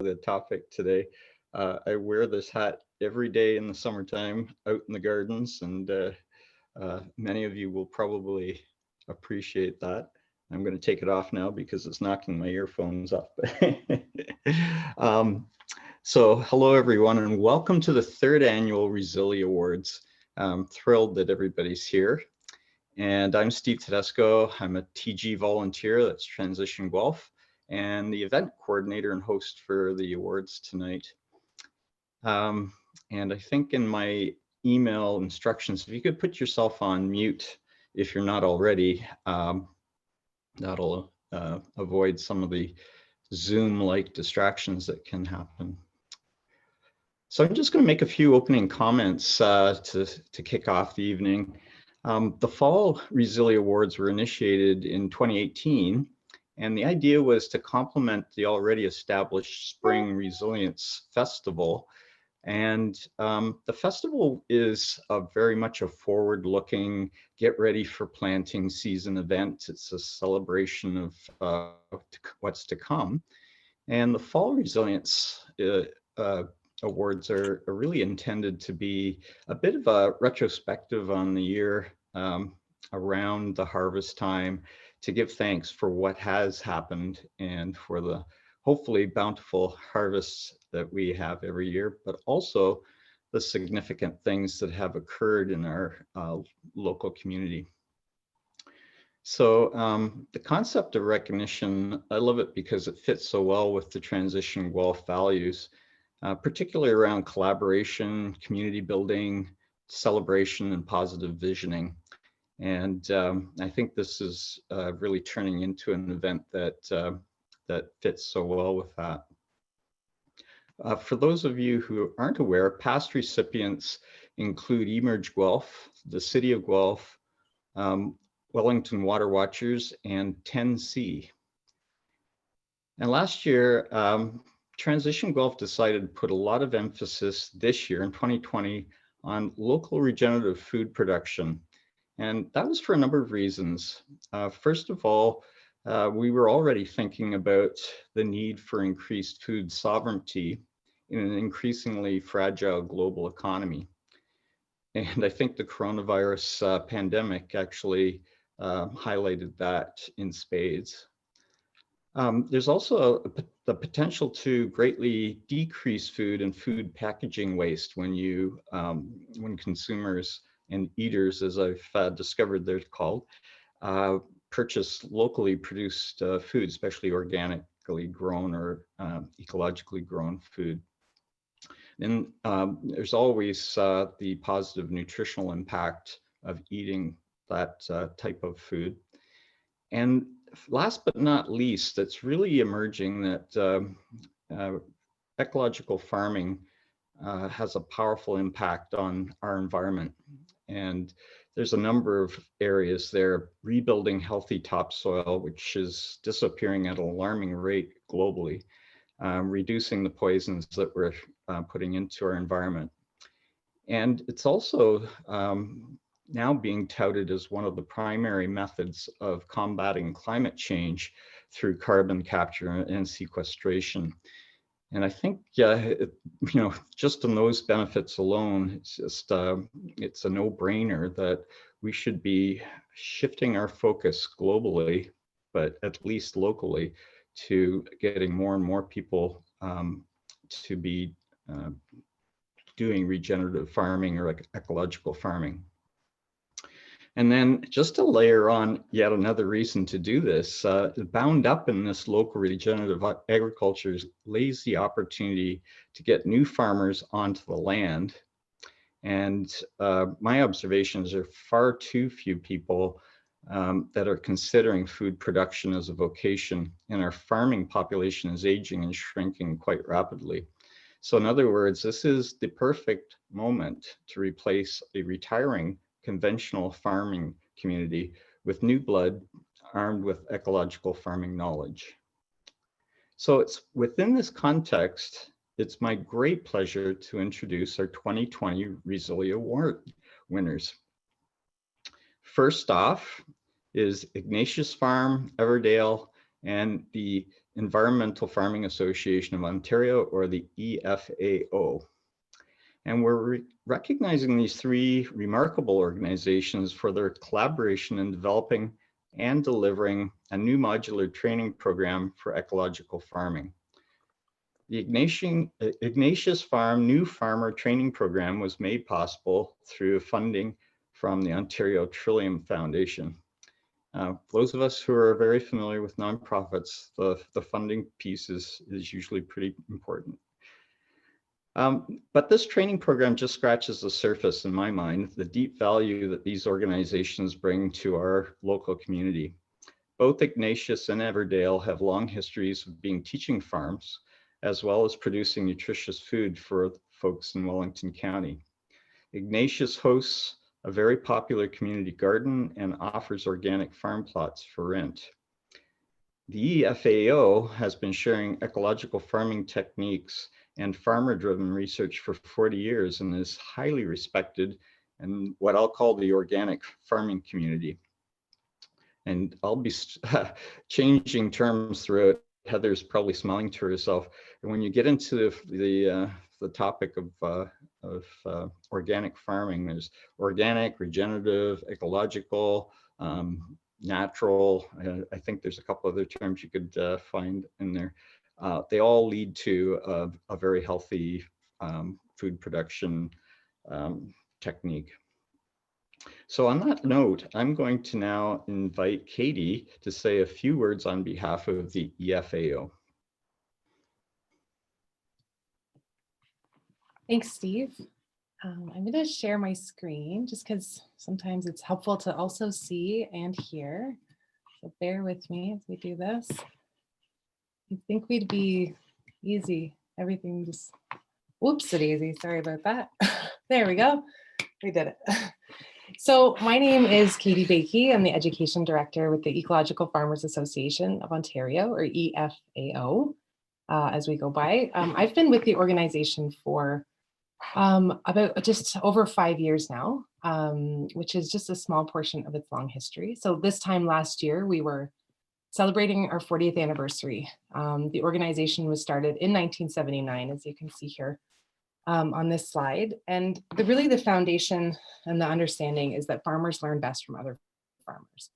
the topic today. I wear this hat every day in the summertime out in the gardens, and many of you will probably appreciate that. I'm going to take it off now because it's knocking my earphones off. So hello everyone, and welcome to the third annual Resili Awards. I'm thrilled that everybody's here. And I'm Steve Tedesco. I'm a TG volunteer, that's Transition Guelph, and the event coordinator and host for the awards tonight. And I think in my email instructions, if you could put yourself on mute if you're not already, that'll avoid some of the Zoom-like distractions that can happen. So I'm just going to make a few opening comments to kick off the evening. The Fall Resili Awards were initiated in 2018, and the idea was to complement the already established Spring Resilience Festival. And the festival is very much a forward-looking, get ready for planting season event. It's a celebration of what's to come. And the Fall Resilience Awards are really intended to be a bit of a retrospective on the year around the harvest time, to give thanks for what has happened and for the hopefully bountiful harvests that we have every year, but also the significant things that have occurred in our local community. So the concept of recognition, I love it because it fits so well with the Transition Guelph values, particularly around collaboration, community building, celebration, and positive visioning. And I think this is really turning into an event that fits so well with that. For those of you who aren't aware, past recipients include Emerge Guelph, the City of Guelph, Wellington Water Watchers, and 10C. And last year, Transition Guelph decided to put a lot of emphasis this year in 2020 on local regenerative food production. And that was for a number of reasons. First of all, we were already thinking about the need for increased food sovereignty in an increasingly fragile global economy. And I think the coronavirus pandemic actually highlighted that in spades. There's also the potential to greatly decrease food and food packaging waste when consumers and eaters, as I've discovered they're called, purchase locally produced food, especially organically grown or ecologically grown food. And there's always the positive nutritional impact of eating that type of food. And last but not least, it's really emerging that ecological farming has a powerful impact on our environment. And there's a number of areas there: rebuilding healthy topsoil, which is disappearing at an alarming rate globally, reducing the poisons that we're putting into our environment. And it's also now being touted as one of the primary methods of combating climate change through carbon capture and sequestration. And I think, just on those benefits alone, it's a no-brainer that we should be shifting our focus globally, but at least locally, to getting more and more people to be doing regenerative farming or ecological farming. And then just to layer on yet another reason to do this, bound up in this local regenerative agriculture lays the opportunity to get new farmers onto the land. And my observations are far too few people that are considering food production as a vocation, and our farming population is aging and shrinking quite rapidly. So in other words, this is the perfect moment to replace a retiring conventional farming community with new blood armed with ecological farming knowledge. So it's within this context, it's my great pleasure to introduce our 2020 Resili Award winners. First off is Ignatius Farm, Everdale, and the Environmental Farming Association of Ontario, or the EFAO. And we're recognizing these three remarkable organizations for their collaboration in developing and delivering a new modular training program for ecological farming. The Ignatius Farm New Farmer Training Program was made possible through funding from the Ontario Trillium Foundation. Those of us who are very familiar with nonprofits, the funding piece is usually pretty important. But this training program just scratches the surface in my mind, the deep value that these organizations bring to our local community. Both Ignatius and Everdale have long histories of being teaching farms, as well as producing nutritious food for folks in Wellington County. Ignatius hosts a very popular community garden and offers organic farm plots for rent. The EFAO has been sharing ecological farming techniques and farmer-driven research for 40 years and is highly respected in what I'll call the organic farming community. And I'll be changing terms throughout. Heather's probably smiling to herself. And when you get into the topic of organic farming, there's organic, regenerative, ecological, natural. I think there's a couple other terms you could find in there. They all lead to a very healthy food production technique. So on that note, I'm going to now invite Katie to say a few words on behalf of the EFAO. Thanks, Steve. I'm going to share my screen just because sometimes it's helpful to also see and hear. So bear with me as we do this. You'd think we'd be easy. Everything just, whoopsie-daisy. Sorry about that. There we go. We did it. So my name is Katie Bakey. I'm the Education Director with the Ecological Farmers Association of Ontario, or EFAO, as we go by. I've been with the organization for about just over 5 years now, which is just a small portion of its long history. So this time last year, we were celebrating our 40th anniversary. The organization was started in 1979, as you can see here on this slide. And really the foundation and the understanding is that farmers learn best from other farmers.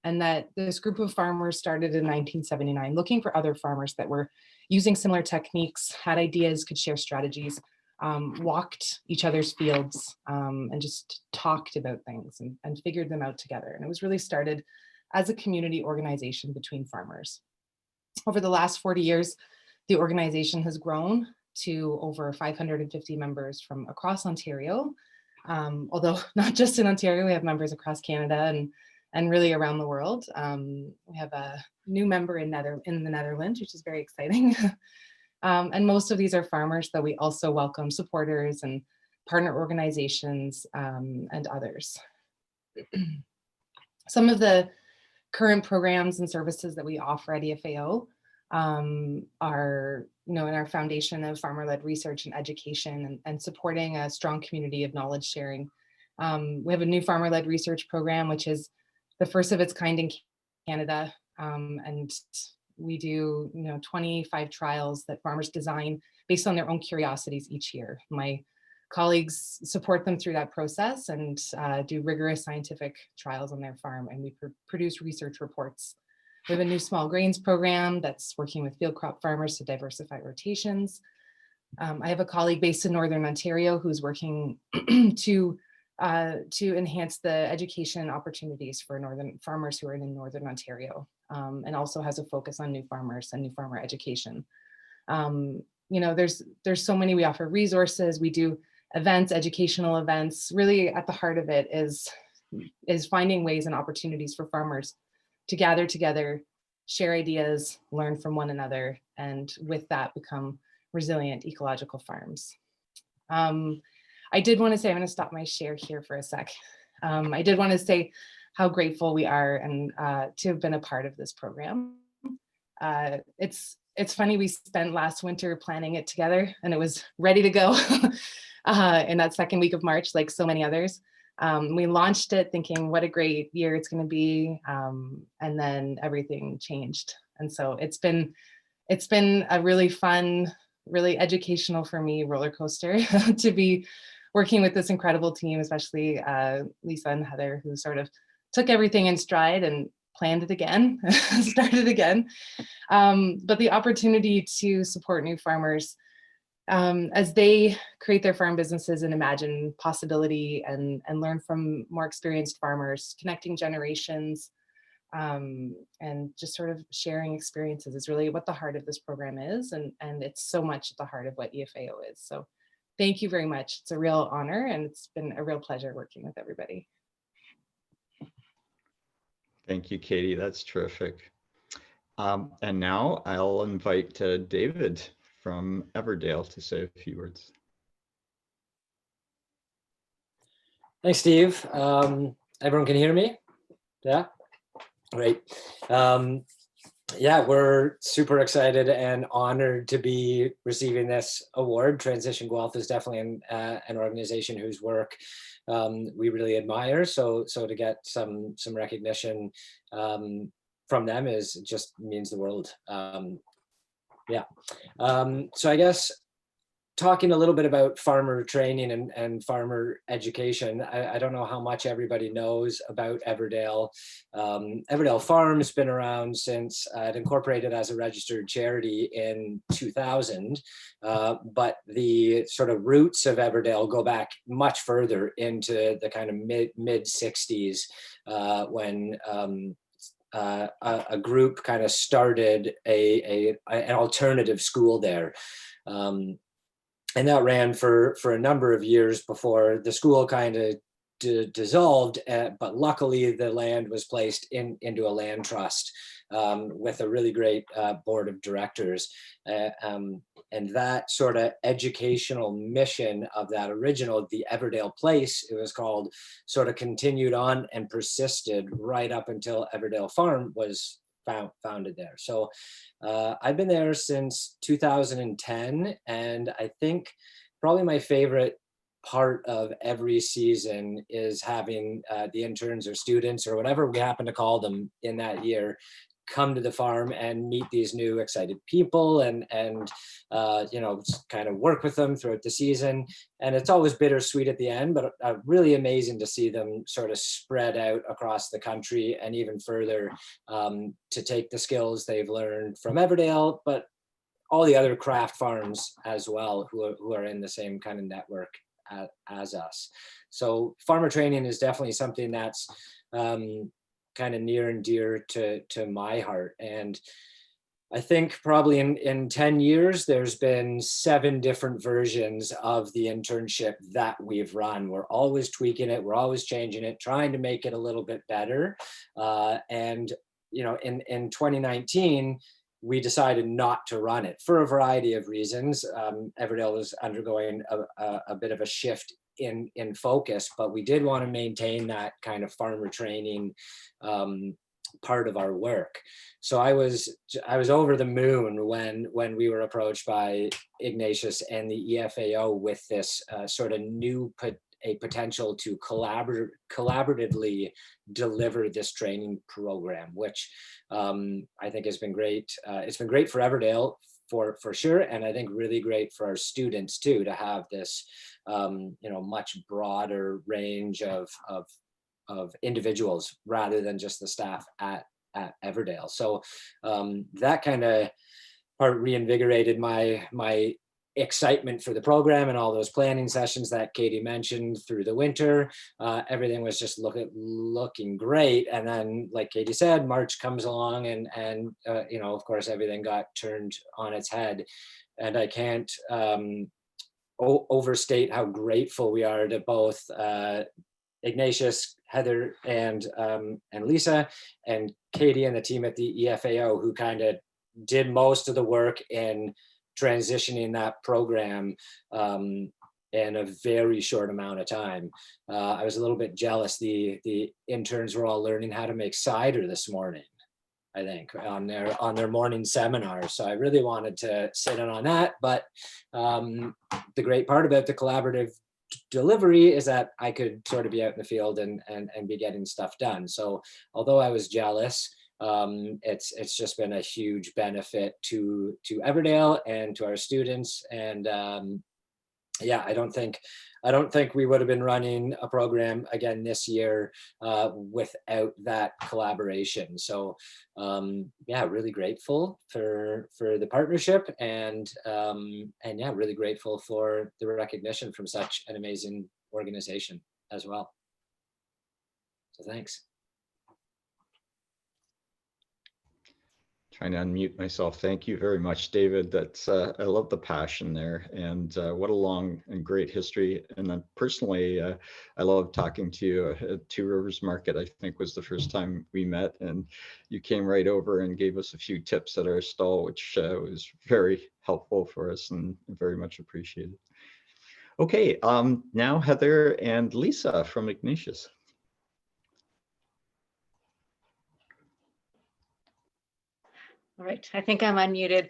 And that this group of farmers started in 1979 looking for other farmers that were using similar techniques, had ideas, could share strategies, walked each other's fields and just talked about things and figured them out together. And it was really started as a community organization between farmers. Over the last 40 years, the organization has grown to over 550 members from across Ontario, although not just in Ontario, we have members across Canada and really around the world. We have a new member in the Netherlands, which is very exciting. And most of these are farmers, though we also welcome supporters and partner organizations and others. Some of the current programs and services that we offer at EFAO are, in our foundation of farmer-led research and education and supporting a strong community of knowledge sharing. We have a new farmer-led research program, which is the first of its kind in Canada. And we do, 25 trials that farmers design based on their own curiosities each year. My colleagues support them through that process and do rigorous scientific trials on their farm, and we produce research reports. We have a new small grains program that's working with field crop farmers to diversify rotations. I have a colleague based in Northern Ontario who's working to enhance the education opportunities for Northern farmers who are in Northern Ontario, and also has a focus on new farmers and new farmer education. There's so many. We offer resources, we do events, educational events. Really at the heart of it is finding ways and opportunities for farmers to gather together, share ideas, learn from one another, and with that become resilient ecological farms. I did want to say, I'm going to stop my share here for a sec. I did want to say how grateful we are and to have been a part of this program. It's funny, we spent last winter planning it together and it was ready to go in that second week of March, like so many others. We launched it thinking what a great year it's going to be, and then everything changed. And so it's been it's been a really fun, really educational for me roller coaster to be working with this incredible team, especially Lisa and Heather, who sort of took everything in stride and planned it again, started again. But the opportunity to support new farmers as they create their farm businesses and imagine possibility and learn from more experienced farmers, connecting generations, and just sort of sharing experiences is really what the heart of this program is. And it's so much at the heart of what EFAO is. So thank you very much. It's a real honor, and it's been a real pleasure working with everybody. Thank you, Katie. That's terrific. And now I'll invite David from Everdale to say a few words. Thanks, Steve. Everyone can hear me? Yeah, great. Yeah, we're super excited and honored to be receiving this award. Transition Guelph is definitely an organization whose work we really admire. So to get some recognition from them just means the world. Yeah. So I guess talking a little bit about farmer training and farmer education, I don't know how much everybody knows about Everdale. Everdale Farm's been around since it incorporated as a registered charity in 2000, but the sort of roots of Everdale go back much further into the kind of mid 60s when a group kind of started an alternative school there. And that ran for a number of years before the school kind of dissolved, but luckily the land was placed into a land trust with a really great board of directors. And that sort of educational mission of that original, the Everdale Place, it was called, sort of continued on and persisted right up until Everdale Farm was founded there. So I've been there since 2010, and I think probably my favorite part of every season is having the interns or students or whatever we happen to call them in that year come to the farm and meet these new excited people and you know, kind of work with them throughout the season. And it's always bittersweet at the end, but really amazing to see them sort of spread out across the country and even further to take the skills they've learned from Everdale, but all the other craft farms as well who are in the same kind of network as us. So farmer training is definitely something that's kind of near and dear to my heart. And I think probably in 10 years, there's been 7 different versions of the internship that we've run. We're always tweaking it. We're always changing it, trying to make it a little bit better. And, you know, in 2019, we decided not to run it for a variety of reasons. Everdale was undergoing a bit of a shift in focus, but we did want to maintain that kind of farmer training part of our work. So I was over the moon when we were approached by Ignatius and the EFAO with this sort of new potential to collaboratively deliver this training program, which I think has been great. It's been great for Everdale for sure, and I think really great for our students too, to have this you know, much broader range of individuals rather than just the staff at Everdale. So that kind of part reinvigorated my excitement for the program and all those planning sessions that Katie mentioned through the winter. Everything was just looking great. And then, like Katie said, March comes along and you know, of course, everything got turned on its head. And I can't overstate how grateful we are to both Ignatius, Heather, and Lisa, and Katie and the team at the EFAO, who kind of did most of the work in transitioning that program in a very short amount of time. I was a little bit jealous. The interns were all learning how to make cider this morning, I think, on their morning seminar. So I really wanted to sit in on that. But the great part about the collaborative delivery is that I could sort of be out in the field and be getting stuff done. So although I was jealous, it's just been a huge benefit to Everdale and to our students. And yeah, I don't think we would have been running a program again this year without that collaboration. So yeah, really grateful for the partnership, and yeah, really grateful for the recognition from such an amazing organization as well. So thanks. Trying to unmute myself. Thank you very much, David. That's I love the passion there, and what a long and great history. And then personally, I love talking to you at Two Rivers Market. I think was the first time we met, and you came right over and gave us a few tips at our stall, which was very helpful for us and very much appreciated. Okay, now Heather and Lisa from Ignatius. All right, I think I'm unmuted.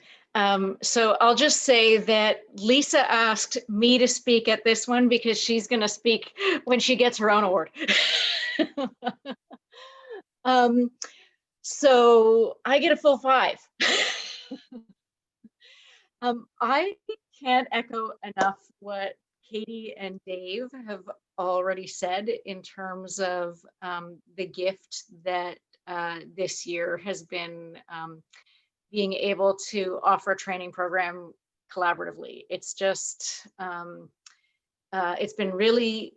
So I'll just say that Lisa asked me to speak at this one because she's going to speak when she gets her own award. So I get a full 5. I can't echo enough what Katie and Dave have already said in terms of the gift that this year has been being able to offer a training program collaboratively. It's just, it's been really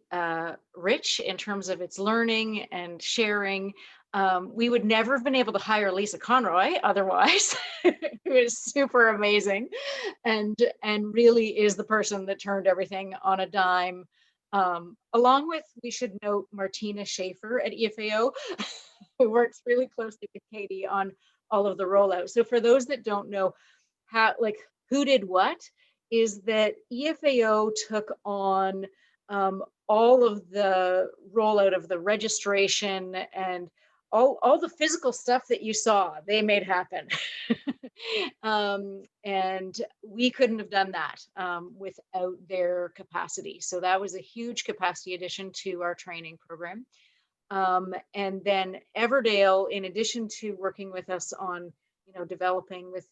rich in terms of its learning and sharing. We would never have been able to hire Lisa Conroy otherwise, who is super amazing and really is the person that turned everything on a dime. Along with, we should note, Martina Schaefer at EFAO, who works really closely with Katie on all of the rollout. So for those that don't know how, like, who did what, is that EFAO took on all of the rollout of the registration and all the physical stuff that you saw, they made happen. And we couldn't have done that without their capacity. So that was a huge capacity addition to our training program. And then Everdale, in addition to working with us on, developing with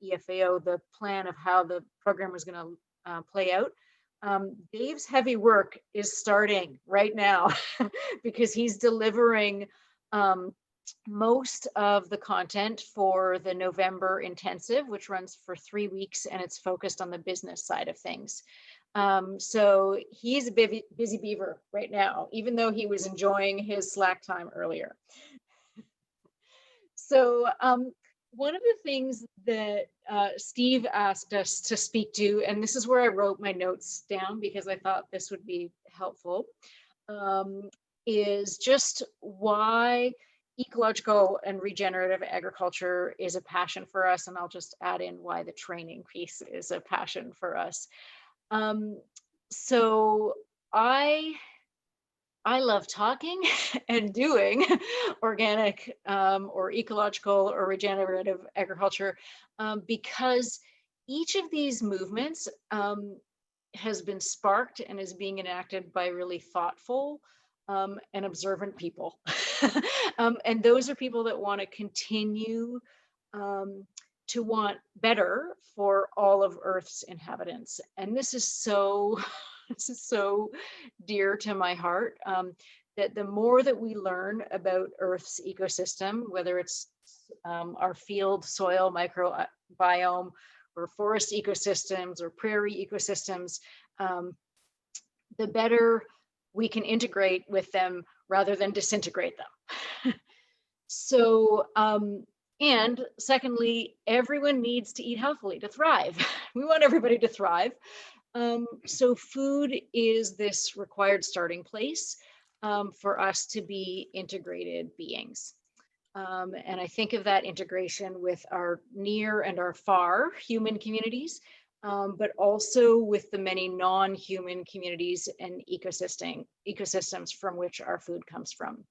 EFAO the plan of how the program was going to play out, Dave's heavy work is starting right now because he's delivering most of the content for the November intensive, which runs for 3 weeks, and it's focused on the business side of things. So he's a busy beaver right now, even though he was enjoying his slack time earlier. So one of the things that Steve asked us to speak to, and this is where I wrote my notes down because I thought this would be helpful, is just why ecological and regenerative agriculture is a passion for us. And I'll just add in why the training piece is a passion for us. So I love talking and doing organic or ecological or regenerative agriculture because each of these movements has been sparked and is being enacted by really thoughtful and observant people. And those are people that want to continue to want better for all of Earth's inhabitants. And this is so dear to my heart, that the more that we learn about Earth's ecosystem, whether it's our field soil microbiome or forest ecosystems or prairie ecosystems, the better we can integrate with them rather than disintegrate them. So, and secondly, everyone needs to eat healthily to thrive. We want everybody to thrive. So food is this required starting place for us to be integrated beings. And I think of that integration with our near and our far human communities, but also with the many non-human communities and ecosystems from which our food comes from.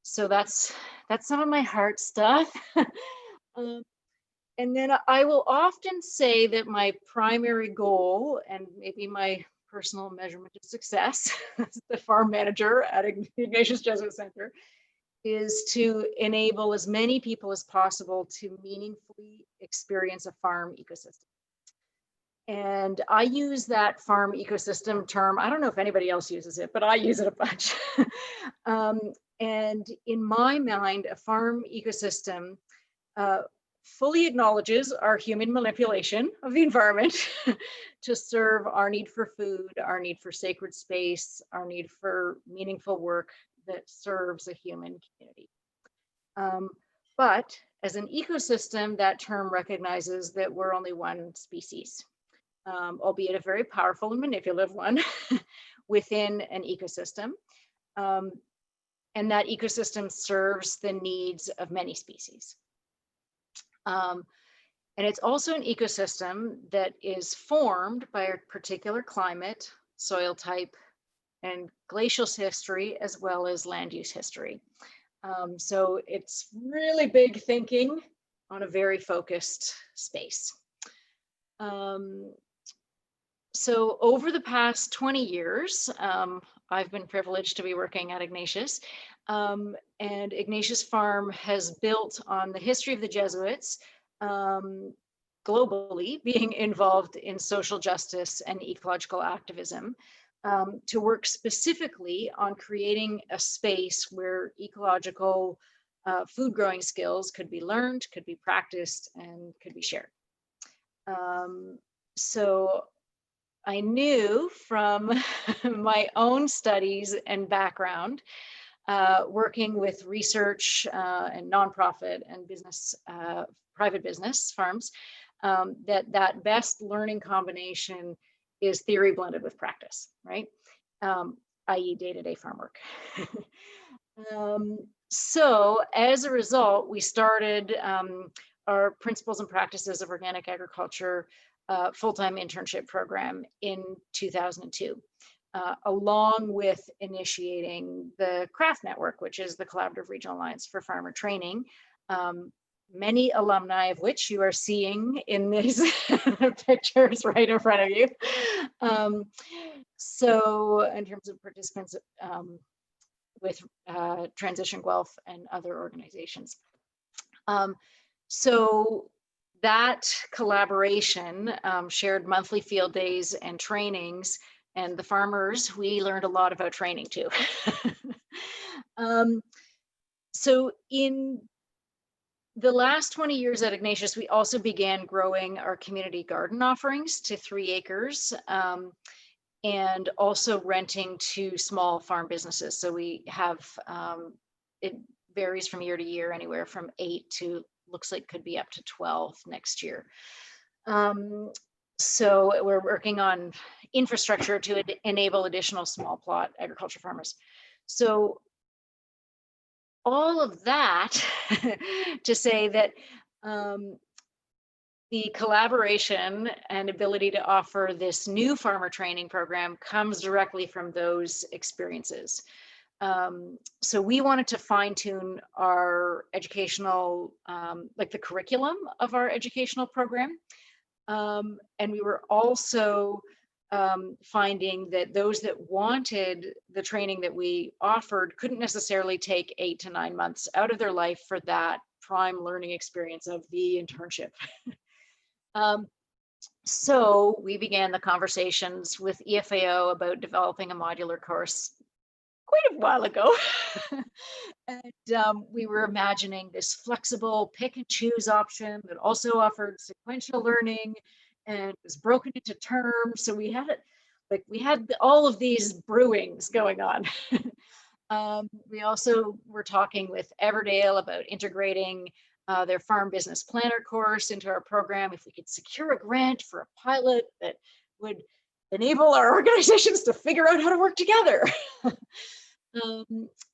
So that's some of my heart stuff. And then I will often say that my primary goal and maybe my personal measurement of success as the farm manager at Ignatius Jesuit Center is to enable as many people as possible to meaningfully experience a farm ecosystem. And I use that farm ecosystem term. I don't know if anybody else uses it, but I use it a bunch. And in my mind, a farm ecosystem fully acknowledges our human manipulation of the environment to serve our need for food, our need for sacred space, our need for meaningful work that serves a human community. But as an ecosystem, that term recognizes that we're only one species, albeit a very powerful and manipulative one within an ecosystem. And that ecosystem serves the needs of many species. And it's also an ecosystem that is formed by a particular climate, soil type, and glacial history, as well as land use history. So it's really big thinking on a very focused space. So over the past 20 years, I've been privileged to be working at Ignatius. And Ignatius Farm has built on the history of the Jesuits, globally being involved in social justice and ecological activism, to work specifically on creating a space where ecological food growing skills could be learned, could be practiced, and could be shared. So I knew from my own studies and background, working with research and nonprofit and business, private business farms, that best learning combination is theory blended with practice, right? I.e. day-to-day farm work. So as a result, we started our Principles and Practices of Organic Agriculture full-time internship program in 2002, along with initiating the CRAFT Network, which is the Collaborative Regional Alliance for Farmer Training, many alumni of which you are seeing in these pictures right in front of you. So in terms of participants with Transition Guelph and other organizations. So that collaboration shared monthly field days and trainings, and the farmers, we learned a lot about training too. So in the last 20 years at Ignatius, we also began growing our community garden offerings to 3 acres, and also renting to small farm businesses. So we have, it varies from year to year, anywhere from 8 to looks like could be up to 12 next year. So we're working on infrastructure to enable additional small plot agriculture farmers. So all of that to say that the collaboration and ability to offer this new farmer training program comes directly from those experiences. So we wanted to fine tune our educational, like the curriculum of our educational program. And we were also finding that those that wanted the training that we offered couldn't necessarily take 8 to 9 months out of their life for that prime learning experience of the internship. So we began the conversations with EFAO about developing a modular course quite a while ago. And we were imagining this flexible pick and choose option that also offered sequential learning and was broken into terms. So we had it, like we had all of these brewings going on. We also were talking with Everdale about integrating their farm business planner course into our program. If we could secure a grant for a pilot that would enable our organizations to figure out how to work together.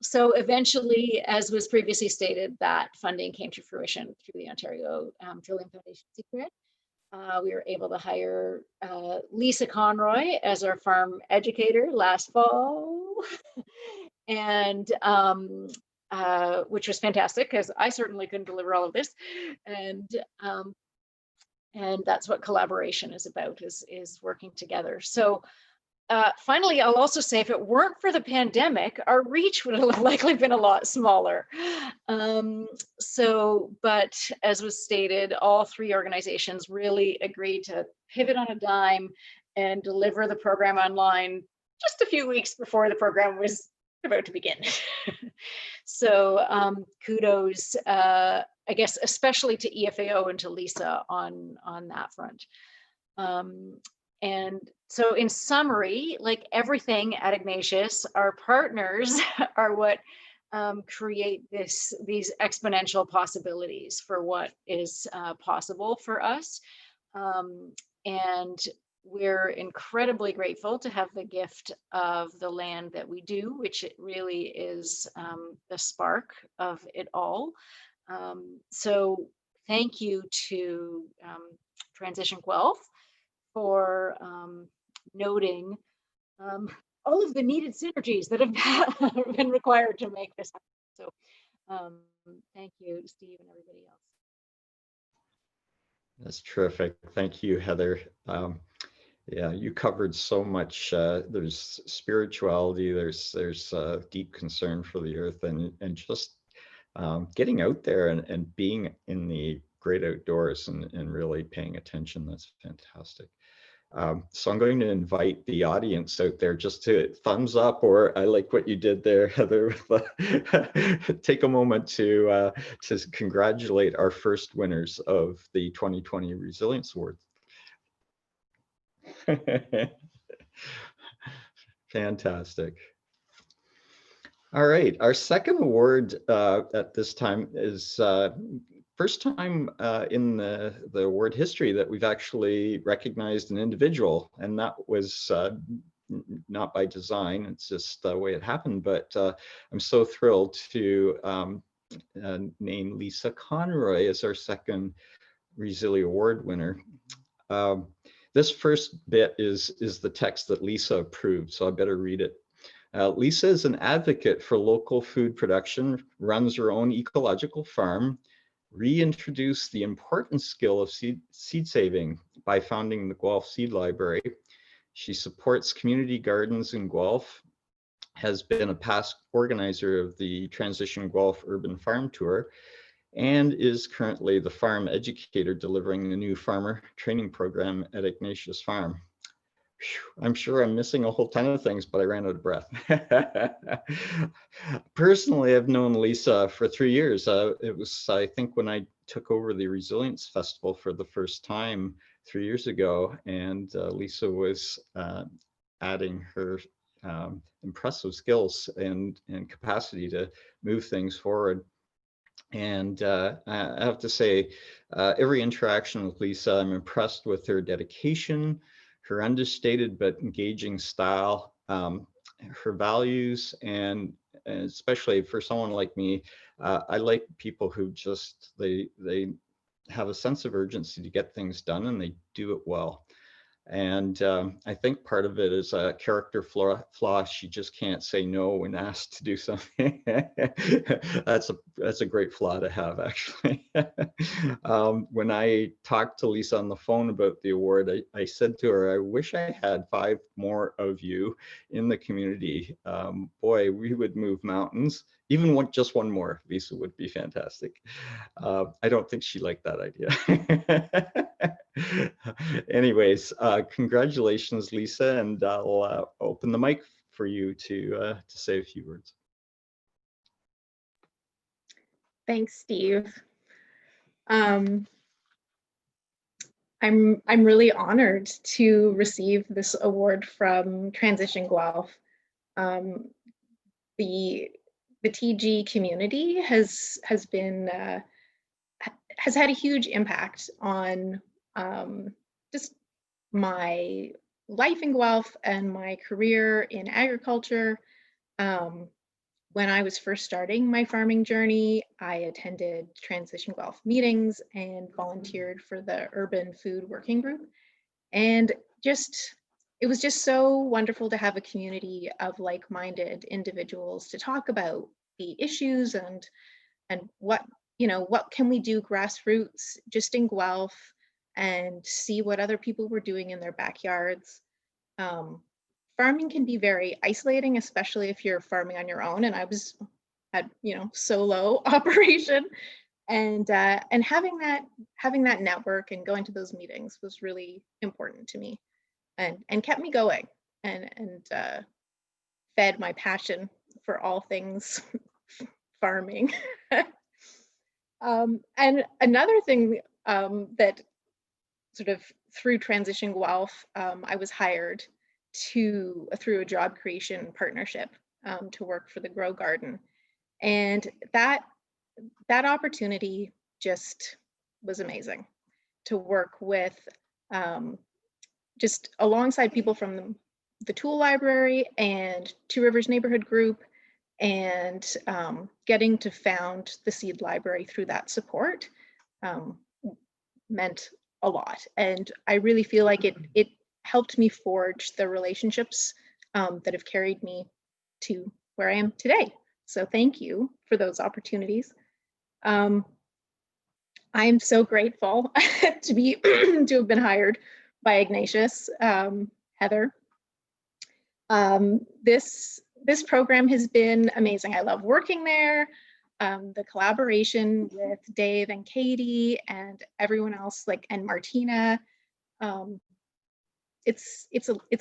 So eventually, as was previously stated, that funding came to fruition through the Ontario Trillium Foundation Seed Grant. We were able to hire Lisa Conroy as our farm educator last fall, and which was fantastic because I certainly couldn't deliver all of this. And that's what collaboration is about, is working together. So finally, I'll also say, if it weren't for the pandemic, our reach would have likely been a lot smaller. But as was stated, all three organizations really agreed to pivot on a dime and deliver the program online just a few weeks before the program was about to begin. So kudos, I guess, especially to EFAO and to Lisa on that front. And so in summary, like everything at Ignatius, our partners are what create these exponential possibilities for what is possible for us. And we're incredibly grateful to have the gift of the land that we do, which it really is the spark of it all. So thank you to Transition Guelph for noting all of the needed synergies that have been required to make this happen. So thank you, Steve, and everybody else. That's terrific. Thank you, Heather. Yeah, you covered so much. There's spirituality, there's deep concern for the earth, and just getting out there and being in the great outdoors and really paying attention. That's fantastic. So I'm going to invite the audience out there just to thumbs up, or I like what you did there, Heather. Take a moment to congratulate our first winners of the 2020 Resilience Award. Fantastic. All right, our second award at this time is first time in the award history that we've actually recognized an individual, and that was not by design, it's just the way it happened, but I'm so thrilled to name Lisa Conroy as our second Resili Award winner. This first bit is the text that Lisa approved, so I better read it. Lisa is an advocate for local food production, runs her own ecological farm, reintroduced the important skill of seed saving by founding the Guelph Seed Library. She supports community gardens in Guelph, has been a past organizer of the Transition Guelph Urban Farm Tour, and is currently the farm educator delivering the new farmer training program at Ignatius Farm. I'm sure I'm missing a whole ton of things, but I ran out of breath. Personally, I've known Lisa for 3 years. It was, I think, when I took over the Resilience Festival for the first time 3 years ago, and Lisa was adding her impressive skills and capacity to move things forward. And I have to say, every interaction with Lisa, I'm impressed with her dedication, her understated but engaging style, her values, and especially for someone like me, I like people who just, they have a sense of urgency to get things done, and they do it well. And I think part of it is a character flaw. She just can't say no when asked to do something. That's a great flaw to have, actually. When I talked to Lisa on the phone about the award, I said to her, I wish I had 5 more of you in the community. Boy, we would move mountains. Even just one more, Lisa, would be fantastic. I don't think she liked that idea. Anyways, congratulations, Lisa, and I'll open the mic for you to say a few words. Thanks, Steve. I'm really honored to receive this award from Transition Guelph. The TG community has had a huge impact on just my life in Guelph and my career in agriculture. When I was first starting my farming journey, I attended Transition Guelph meetings and volunteered for the Urban Food Working Group. And it was just so wonderful to have a community of like-minded individuals to talk about the issues and what can we do grassroots just in Guelph, and see what other people were doing in their backyards. farming can be very isolating, especially if you're farming on your own. And I was at, solo operation, and having that network and going to those meetings was really important to me, and kept me going, and fed my passion for all things farming. And another thing that sort of through Transition Guelph, I was hired through a job creation partnership to work for the Grow Garden. And that opportunity just was amazing, to work with just alongside people from the Tool Library and Two Rivers Neighborhood Group, and getting to found the Seed Library through that support meant a lot. And I really feel like it helped me forge the relationships that have carried me to where I am today. So thank you for those opportunities. I'm so grateful to have been hired by Ignatius, Heather. This program has been amazing. I love working there. The collaboration with Dave and Katie and everyone else, and Martina. It's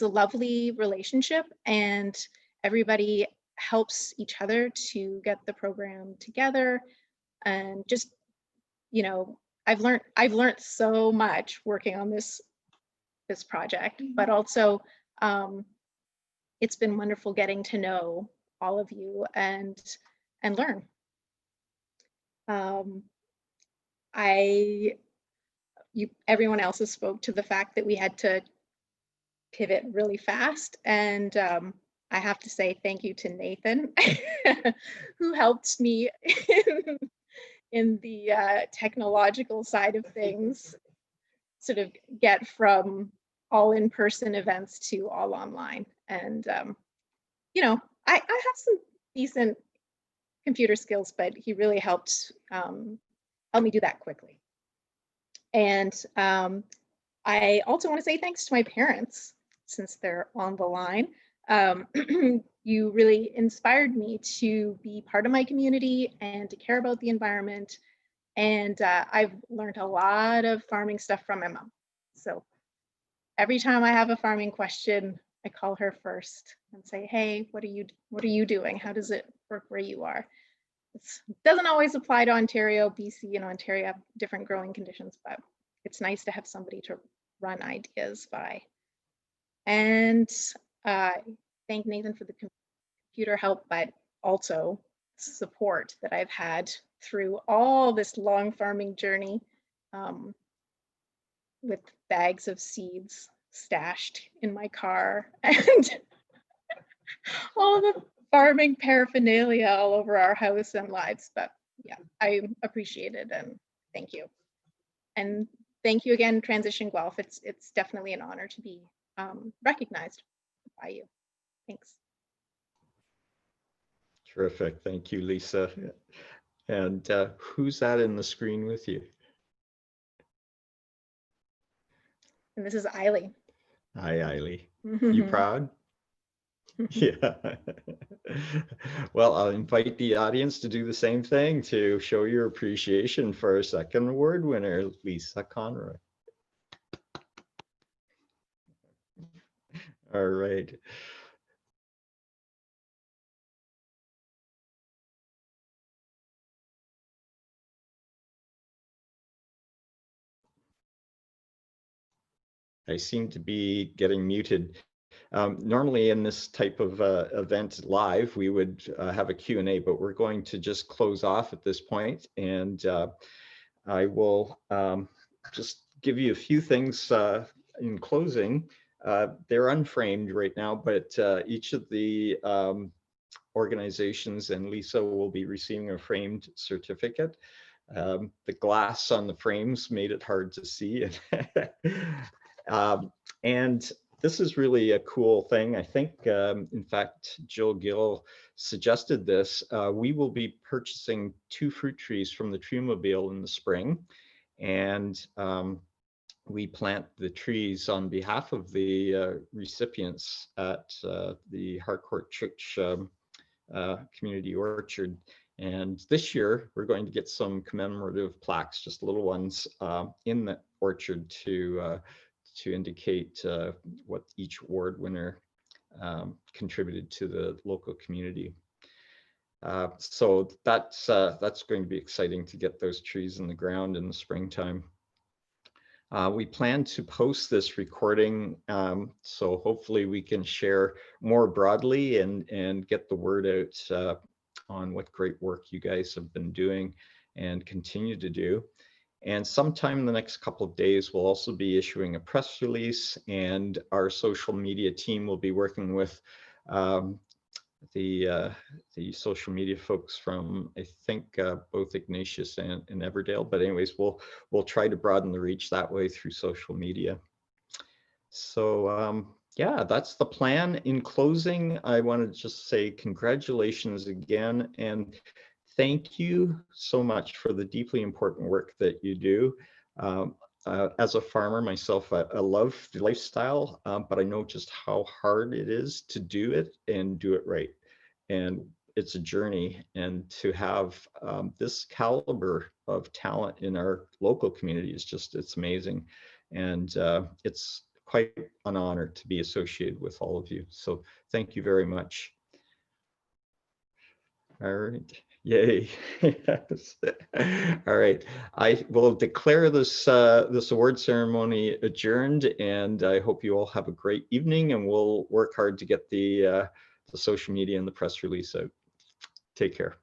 a lovely relationship, and everybody helps each other to get the program together. And just, I've learned so much working on this project, but also it's been wonderful getting to know all of you and learn. Everyone else has spoke to the fact that we had to pivot really fast, and I have to say thank you to Nathan, who helped me in the technological side of things, sort of get from all in-person events to all online. And I have some decent computer skills, but he really helped me do that quickly. And I also want to say thanks to my parents, since they're on the line. You really inspired me to be part of my community and to care about the environment. And I've learned a lot of farming stuff from my mom. So every time I have a farming question, I call her first and say, hey, what are you doing? How does it work where you are? It doesn't always apply to Ontario. BC and Ontario have different growing conditions, but it's nice to have somebody to run ideas by. And thank Nathan for the computer help, but also support that I've had through all this long farming journey, with bags of seeds stashed in my car and all the farming paraphernalia all over our house and lives. But yeah, I appreciate it, and thank you. And thank you again, Transition Guelph. It's definitely an honor to be recognized by you. Thanks. Terrific. Thank you, Lisa. And who's that in the screen with you? And this is Eiley. Hi, Eiley. You proud? Yeah. Well, I'll invite the audience to do the same thing, to show your appreciation for our second award winner, Lisa Conroy. All right. I seem to be getting muted. Normally in this type of event live, we would have a Q&A, but we're going to just close off at this point. And I will just give you a few things in closing. They're unframed right now, but each of the organizations and Lisa will be receiving a framed certificate. The glass on the frames made it hard to see. And this is really a cool thing. I think, in fact, Jill Gill suggested this. We will be purchasing 2 fruit trees from the Tree Mobile in the spring. And we plant the trees on behalf of the recipients at the Harcourt Church Community Orchard. And this year, we're going to get some commemorative plaques, just little ones, in the orchard to indicate what each award winner contributed to the local community. So that's going to be exciting to get those trees in the ground in the springtime. We plan to post this recording, so hopefully we can share more broadly and get the word out on what great work you guys have been doing and continue to do. And sometime in the next couple of days, we'll also be issuing a press release, and our social media team will be working with the social media folks from, I think, both Ignatius and Everdale. But anyways, we'll try to broaden the reach that way through social media. So yeah, that's the plan. In closing, I want to just say congratulations again, and thank you so much for the deeply important work that you do. As a farmer myself, I love the lifestyle, but I know just how hard it is to do it and do it right. And it's a journey, and to have this caliber of talent in our local community is just, it's amazing. And it's quite an honor to be associated with all of you. So thank you very much. All right. Yay. Yes. All right. I will declare this this award ceremony adjourned, and I hope you all have a great evening, and we'll work hard to get the social media and the press release out. Take care.